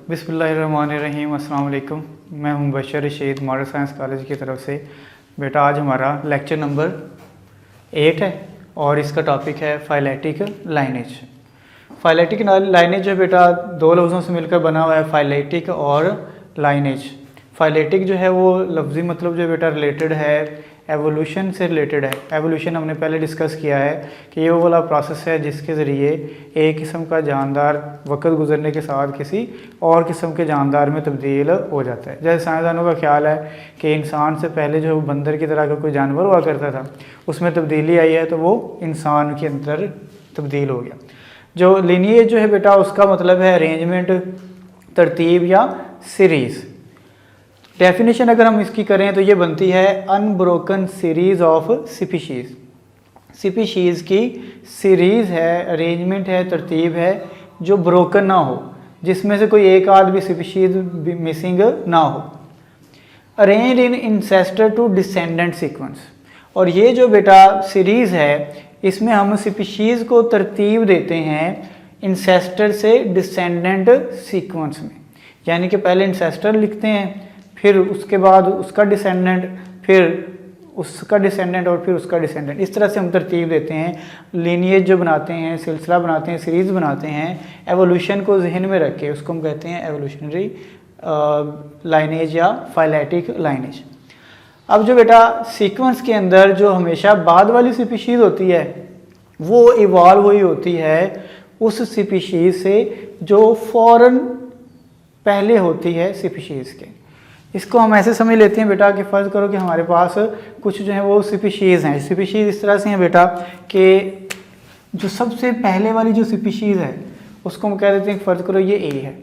बिस्मिल्लाहिर्रहमानिर्रहीम। अस्सलाम वालेकुम। मैं हूं बशर रशीद, मॉडल साइंस कॉलेज की तरफ से। बेटा आज हमारा लेक्चर नंबर 8 है और इसका टॉपिक है फाइलेटिक लाइनेज। फाइलेटिक लाइनेज जो बेटा दो लफ्ज़ों से मिलकर बना हुआ है, फाइलेटिक और लाइनेज। फाइलेटिक जो है वो लफ्ज़ी मतलब जो बेटा रिलेटेड है एवोल्यूशन से रिलेटेड है। एवोल्यूशन हमने पहले डिस्कस किया है कि ये वो वाला प्रोसेस है जिसके ज़रिए एक किस्म का जानदार वक्त गुजरने के साथ किसी और किस्म के जानदार में तब्दील हो जाता है। जैसे साइंसदानों का ख्याल है कि इंसान से पहले जो बंदर की तरह का कोई जानवर हुआ करता था, उसमें तब्दीली आई है तो वो इंसान के अंदर तब्दील हो गया। जो लिनिएज जो है बेटा उसका मतलब है अरेंजमेंट, तरतीब या सीरीज़। डेफिनेशन अगर हम इसकी करें तो ये बनती है unbroken series of species. Species की सीरीज़ है, अरेंजमेंट है, तरतीब है जो ब्रोकन ना हो, जिसमें से कोई एक आध भी स्पीशीज़ मिसिंग ना हो। Arrange in ancestor to descendant sequence. और ये जो बेटा सीरीज़ है इसमें हम स्पीशीज़ को तरतीब देते हैं इंसेस्टर से डिसेंडेंट सीक्वेंस में। यानी कि पहले इंसेस्टर लिखते हैं, फिर उसके बाद उसका डिसेंडेंट, फिर उसका डिसेंडेंट और फिर उसका डिसेंडेंट। इस तरह से हम तरतीब देते हैं, लीनिएज जो बनाते हैं, सिलसिला बनाते हैं, सीरीज़ बनाते हैं। एवोल्यूशन को जहन में रख के उसको हम कहते हैं एवोल्यूशनरी लाइनेज या फाइलेटिक लाइनेज। अब जो बेटा सीक्वेंस के अंदर जो हमेशा बाद वाली स्पीशीज़ होती है वो इवॉल्व हुई होती है उस स्पीशीज़ से जो फ़ौरन पहले होती है स्पीशीज़ के। इसको हम ऐसे समझ लेते हैं बेटा कि फ़र्ज़ करो कि हमारे पास कुछ जो है वो स्पीशीज़ हैं। स्पीशीज़ इस तरह से हैं बेटा कि जो सबसे पहले वाली जो स्पीशीज़ है उसको हम कह देते हैं, फ़र्ज़ करो ये ए है।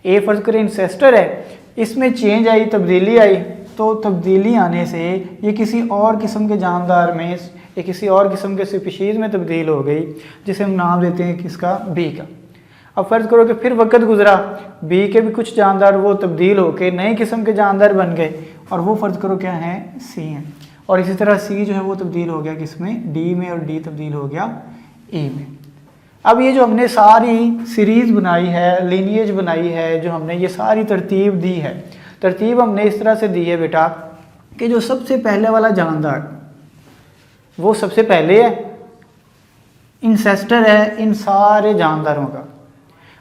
ए फ़र्ज़ करो इंसेस्टर है, इसमें चेंज आई, तब्दीली आई, तो तब्दीली आने से ये किसी और किस्म के जानदार में या किसी और किस्म के स्पीशीज़ में तब्दील हो गई, जिसे हम नाम देते हैं किसका, बी का। अब फ़र्ज़ करो कि फिर वक्त गुजरा, बी के भी कुछ जानदार वो तब्दील होकर नए किस्म के जानदार बन गए और वो फ़र्ज़ करो क्या है, सी हैं। और इसी तरह सी जो है वो तब्दील हो गया किसमें, डी में, और डी तब्दील हो गया ई में। अब ये जो हमने सारी सीरीज़ बनाई है, लीनिएज बनाई है, जो हमने ये सारी तरतीब दी है, तरतीब हमने इस तरह से दी है बेटा कि जो सबसे पहले वाला जानदार वो सबसे पहले है, इंसेस्टर है इन सारे जानदारों का।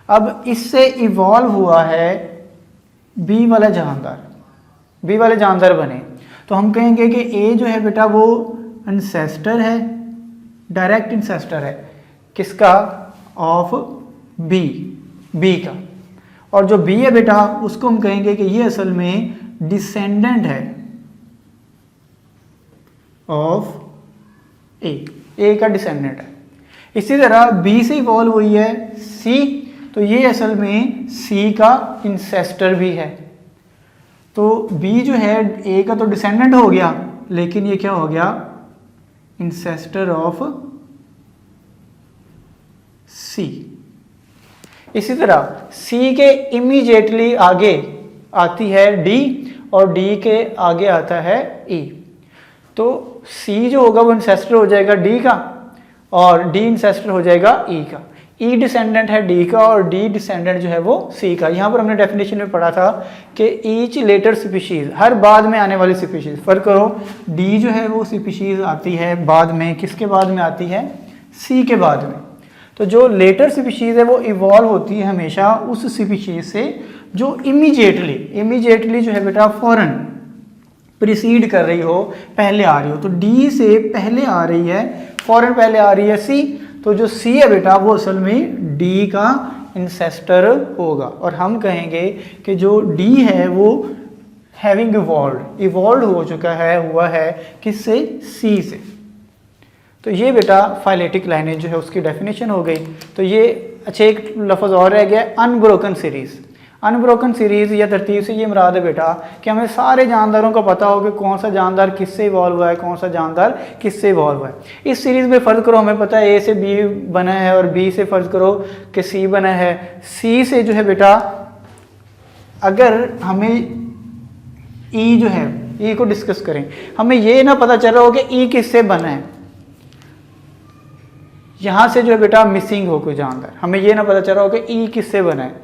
अब इससे इवॉल्व हुआ है बी वाला जानदार, बी वाले जानदार बने, तो हम कहेंगे कि ए जो है बेटा वो इंसेस्टर है, डायरेक्ट इंसेस्टर है किसका, ऑफ बी, बी का। और जो बी है बेटा उसको हम कहेंगे कि ये असल में डिसेंडेंट है ऑफ ए का डिसेंडेंट है। इसी तरह बी से इवॉल्व हुई है सी, तो ये असल में सी का इंसेस्टर भी है। तो बी जो है ए का तो डिसेंडेंट हो गया, लेकिन ये क्या हो गया, इंसेस्टर ऑफ सी। इसी तरह सी के इमीडिएटली आगे आती है डी और डी के आगे आता है ई। तो सी जो होगा वो इंसेस्टर हो जाएगा डी का और डी इंसेस्टर हो जाएगा ई का। ई डिसेंडेंट है डी का और डी डिसेंडेंट जो है वो सी का। यहाँ पर हमने डेफिनेशन में पढ़ा था कि ईच लेटर स्पीशीज़, हर बाद में आने वाली स्पीशीज़, फ़र्क करो डी जो है वो स्पीशीज़ आती है बाद में, किसके बाद में आती है, सी के बाद में। तो जो लेटर स्पीशीज़ है वो इवॉल्व होती है हमेशा उस स्पीशीज़ से जो इमीडिएटली जो है बेटा फ़ौरन प्रीसीड कर रही हो, पहले आ रही हो। तो डी से पहले आ रही है, फ़ौरन पहले आ रही है सी, तो जो सी है बेटा वो असल में डी का इंसेस्टर होगा। और हम कहेंगे कि जो डी है वो हैविंग इवॉल्व हो चुका है, हुआ है किससे, सी से। तो ये बेटा फाइलेटिक लाइनेज जो है उसकी डेफिनेशन हो गई। तो ये अच्छा एक लफ्ज़ और रह गया, अनब्रोकन सीरीज़। अनब्रोकन सीरीज़ या तरतीब से ये मुराद है बेटा कि हमें सारे जानदारों का पता हो कि कौन सा जानदार किससे इवॉल्व हुआ है, कौन सा जानदार किससे इवॉल्व हुआ है। इस सीरीज़ में फ़र्ज़ करो हमें पता है ए से बी बना है और बी से फ़र्ज़ करो कि सी बना है। सी से जो है बेटा अगर हमें ई जो है, ई को डिस्कस करें, हमें ये ना पता चल रहा हो कि ई किससे बना है, यहाँ से जो है बेटा मिसिंग हो कोई जानदार, हमें ये ना पता चल रहा हो कि ई किससे बना है,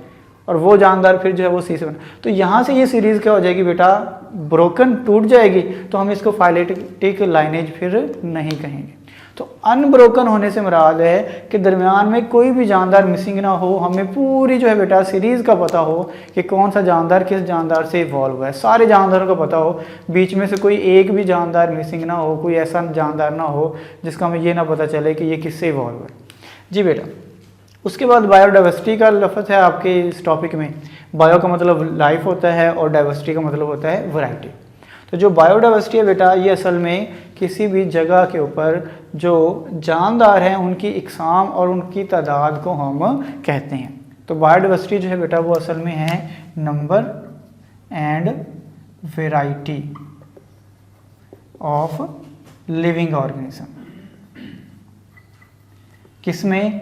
और वो जानदार फिर जो है वो सी से बना। तो यहाँ से ये सीरीज़ क्या हो जाएगी बेटा, ब्रोकन, टूट जाएगी, तो हम इसको फाइलेटिक लाइनेज फिर नहीं कहेंगे। तो अनब्रोकन होने से मुराद है कि दरमियान में कोई भी जानदार मिसिंग ना हो, हमें पूरी जो है बेटा सीरीज़ का पता हो कि कौन सा जानदार किस जानदार से इवॉल्व हुआ है, सारे जानदारों का पता हो, बीच में से कोई एक भी जानदार मिसिंग ना हो, कोई ऐसा जानदार ना हो जिसका हमें ये ना पता चले कि ये किससे इवॉल्व हुआ है। जी बेटा, उसके बाद बायोडाइवर्सिटी का लफ्ज़ है आपके इस टॉपिक में। बायो का मतलब लाइफ होता है और डाइवर्सिटी का मतलब होता है वैरायटी। तो जो बायोडाइवर्सिटी है बेटा, ये असल में किसी भी जगह के ऊपर जो जानदार हैं उनकी इकसाम और उनकी तादाद को हम कहते हैं। तो बायोडाइवर्सिटी जो है बेटा वो असल में है number and variety of living organism. किसमें?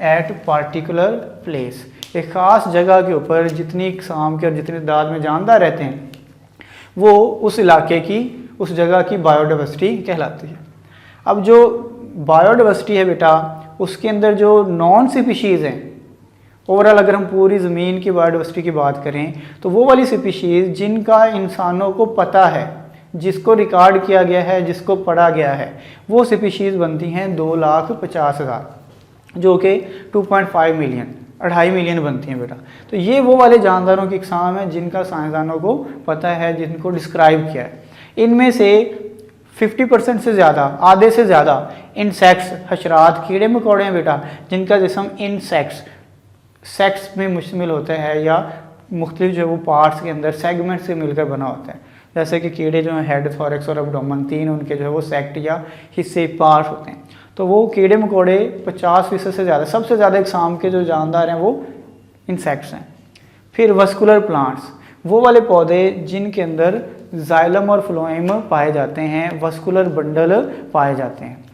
एट पार्टिकुलर प्लेस, एक ख़ास जगह के ऊपर जितनी इकसाम के और जितनी तादाद में जानदार रहते हैं वो उस इलाके की, उस जगह की बायोडाइवर्सिटी कहलाती है। अब जो बायोडाइवर्सिटी है बेटा, उसके अंदर जो नॉन स्पीशीज़ हैं, ओवरऑल अगर हम पूरी ज़मीन की बायोडाइवर्सिटी की बात करें तो वो वाली स्पीशीज़ जिनका इंसानों को पता है, जिसको रिकॉर्ड किया गया है, जिसको पढ़ा गया है, वो स्पीशीज़ बनती हैं 2,50,000, जो कि 2.5 मिलियन, 2.5 मिलियन बनती हैं बेटा। तो ये वो वाले जानदारों की इकसाम है जिनका साइंसदानों को पता है, जिनको डिस्क्राइब किया है। इनमें से 50% से ज़्यादा, आधे से ज़्यादा इंसेक्ट्स, हशरात, कीड़े मकोड़े हैं बेटा, जिनका जिस्म इंसेक्ट्स, सेक्स में मुश्तमिल होता है या मुख्तलिफ जो है वो पार्ट्स के अंदर सेगमेंट से मिलकर बना होता है। जैसे कि कीड़े जो हैं हेड, थोरैक्स और एब्डोमेन, तीन उनके जो है वो सेक्ट या हिस्से पार्ट होते हैं। तो वो कीड़े मकोड़े 50% से ज़्यादा, सबसे ज़्यादा इकसाम के जो जानदार हैं वो इंसेक्ट्स हैं। फिर वस्कुलर प्लांट्स, वो वाले पौधे जिनके अंदर जाइलम और फ्लोएम पाए जाते हैं, वस्कुलर बंडल पाए जाते हैं।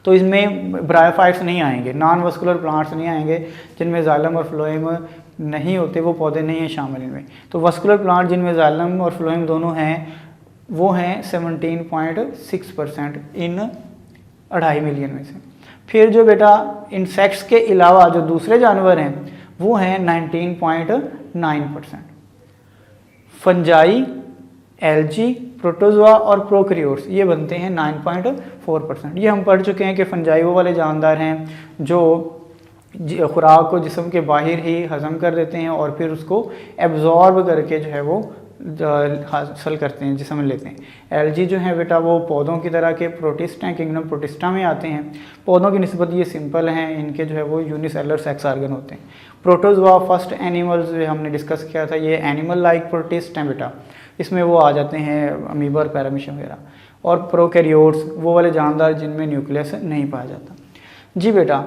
तो इसमें ब्रायोफाइट्स नहीं आएंगे, नॉन वस्कुलर प्लांट्स नहीं आएंगे, जिनमें जाइलम और फ्लोएम नहीं होते, वो पौधे नहीं हैं शामिल इनमें। तो वस्कुलर प्लांट जिनमें जाइलम और फ्लोएम दोनों हैं वो हैं 17.6% इन 2.5 मिलियन में से। फिर जो बेटा इंसेक्ट्स के अलावा जो दूसरे जानवर हैं वो हैं 19.9%। फंजाई, एल्जी, प्रोटोजोआ और प्रोकैरियोट्स ये बनते हैं 9.4%। ये हम पढ़ चुके हैं कि फंजाई वो वाले जानदार हैं जो खुराक को जिस्म के बाहर ही हज़म कर देते हैं और फिर उसको एब्जॉर्ब करके जो है वो हासिल करते हैं, जिस्म में लेते हैं। एल्जी जो है बेटा वो पौधों की तरह के प्रोटिस्ट हैं, किंगडम प्रोटिस्टा में आते हैं। पौधों की निस्बत ये सिंपल हैं, इनके जो है वो यूनिसेलुलर सेक्स ऑर्गन होते हैं। प्रोटोजोआ फर्स्ट एनिमल्स जो हमने डिस्कस किया था, ये एनिमल लाइक प्रोटिस्ट हैं बेटा, इसमें वो आ जाते हैं अमीबा और पैरामीशियम वगैरह। और प्रोकैरियोट्स वो वाले जानदार जिनमें न्यूक्लियस नहीं पाया जाता। जी बेटा,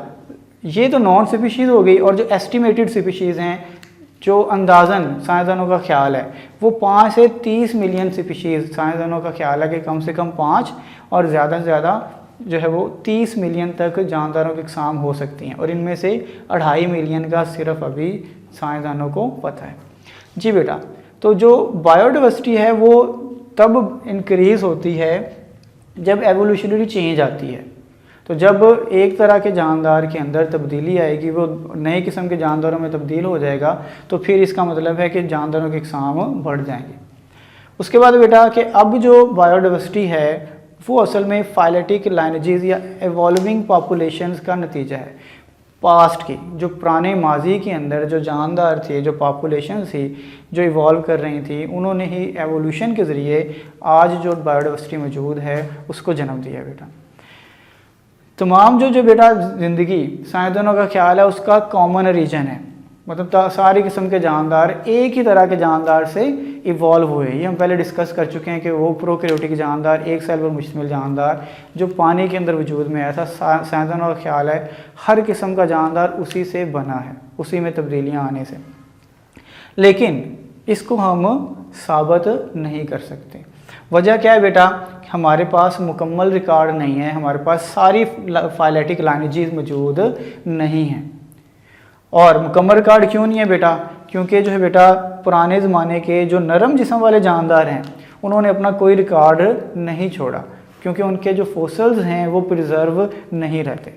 ये तो नॉन स्पीशीज़ हो गई। और जो एस्टिमेटेड स्पीशीज़ हैं, जो अंदाज़न साइंसदानों का ख्याल है, वो 5 से 30 मिलियन स्पीशीज़ साइंसदानों का ख्याल है कि कम से कम 5 और ज़्यादा से ज़्यादा जो है वो 30 मिलियन तक जानदारों की इकसाम हो सकती हैं। और इनमें से 2.5 मिलियन का सिर्फ अभी साइंसदानों को पता है। जी बेटा, तो जो बायोडाइवर्सिटी है वो तब इंक्रीज़ होती है जब एवोल्यूशनरी चेंज आती है। तो जब एक तरह के जानदार के अंदर तब्दीली आएगी, वो नए किस्म के जानदारों में तब्दील हो जाएगा, तो फिर इसका मतलब है कि जानदारों की इकसाम बढ़ जाएंगे। उसके बाद बेटा कि अब जो बायोडाइवर्सिटी है वो असल में फाइलेटिक लाइनेजेस या एवॉल्विंग पॉपुलेशंस का नतीजा है। पास्ट की, जो पुराने माजी के अंदर जो जानदार थे, जो पॉपुलेशन थी जो इवॉल्व कर रही थी, उन्होंने ही एवोल्यूशन के ज़रिए आज जो बायोडाइवर्सिटी मौजूद है उसको जन्म दिया बेटा। तमाम जो बेटा ज़िंदगी साइंसदानों का ख्याल है उसका कॉमन रीजन है, मतलब सारी किस्म के जानदार एक ही तरह के जानदार से इवॉल्व हुए। ये हम पहले डिस्कस कर चुके हैं कि वो प्रोकैरियोटिक जानदार, एक सेल पर मुश्तमिल जानदार जो पानी के अंदर वजूद में आया था। साइंसदानों का ख्याल है हर किस्म का जानदार उसी से बना है, उसी में तब्दीलियाँ आने से। लेकिन इसको हम साबित नहीं कर सकते। वजह क्या है बेटा? हमारे पास मुकम्मल रिकॉर्ड नहीं है, हमारे पास सारी फाइलेटिक लाइनेजेस मौजूद नहीं हैं। और मुकम्मल रिकॉर्ड क्यों नहीं है बेटा? क्योंकि जो है बेटा पुराने ज़माने के जो नरम जिस्म वाले जानदार हैं उन्होंने अपना कोई रिकॉर्ड नहीं छोड़ा, क्योंकि उनके जो फोसल्स हैं वो प्रिजर्व नहीं रहते।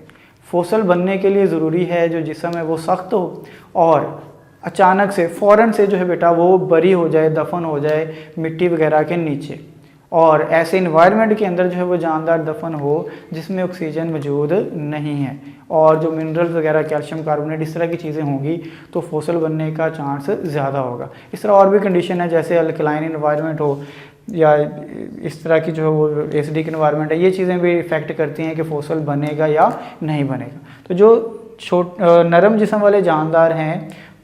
फोसल बनने के लिए ज़रूरी है जो जिस्म है वो सख्त हो और अचानक से फ़ौरन से जो है बेटा वो बरी हो जाए, दफन हो जाए मिट्टी वगैरह के नीचे, और ऐसे इन्वायरमेंट के अंदर जो है वो जानदार दफन हो जिसमें ऑक्सीजन मौजूद नहीं है, और जो मिनरल्स वगैरह कैल्शियम कार्बोनेट इस तरह की चीज़ें होंगी तो फॉसिल बनने का चांस ज़्यादा होगा। इस तरह और भी कंडीशन है, जैसे अल्कलाइन इन्वायरमेंट हो या इस तरह की जो है वो एसिडिक इन्वायरमेंट है, ये चीज़ें भी इफ़ेक्ट करती हैं कि फॉसिल बनेगा या नहीं बनेगा। तो जो नरम जिस्म वाले जानदार हैं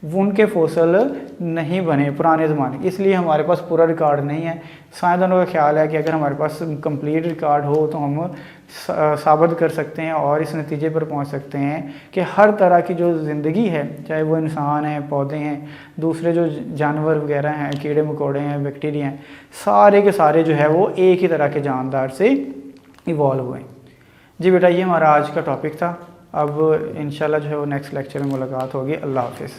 वो उनके फॉसिल नहीं बने पुराने ज़माने, इसलिए हमारे पास पूरा रिकॉर्ड नहीं है। साइंसदानों का ख्याल है कि अगर हमारे पास कंप्लीट रिकॉर्ड हो तो हम साबित कर सकते हैं और इस नतीजे पर पहुंच सकते हैं कि हर तरह की जो ज़िंदगी है, चाहे वो इंसान है, पौधे हैं, दूसरे जो जानवर वगैरह हैं, कीड़े मकोड़े हैं, बैक्टीरिया हैं, सारे के सारे जो है वो एक ही तरह के जानदार से इवॉल्व हुए। जी बेटा, ये हमारा आज का टॉपिक था। अब इंशाल्लाह जो है वो नेक्स्ट लेक्चर में मुलाकात होगी। अल्लाह हाफिज़।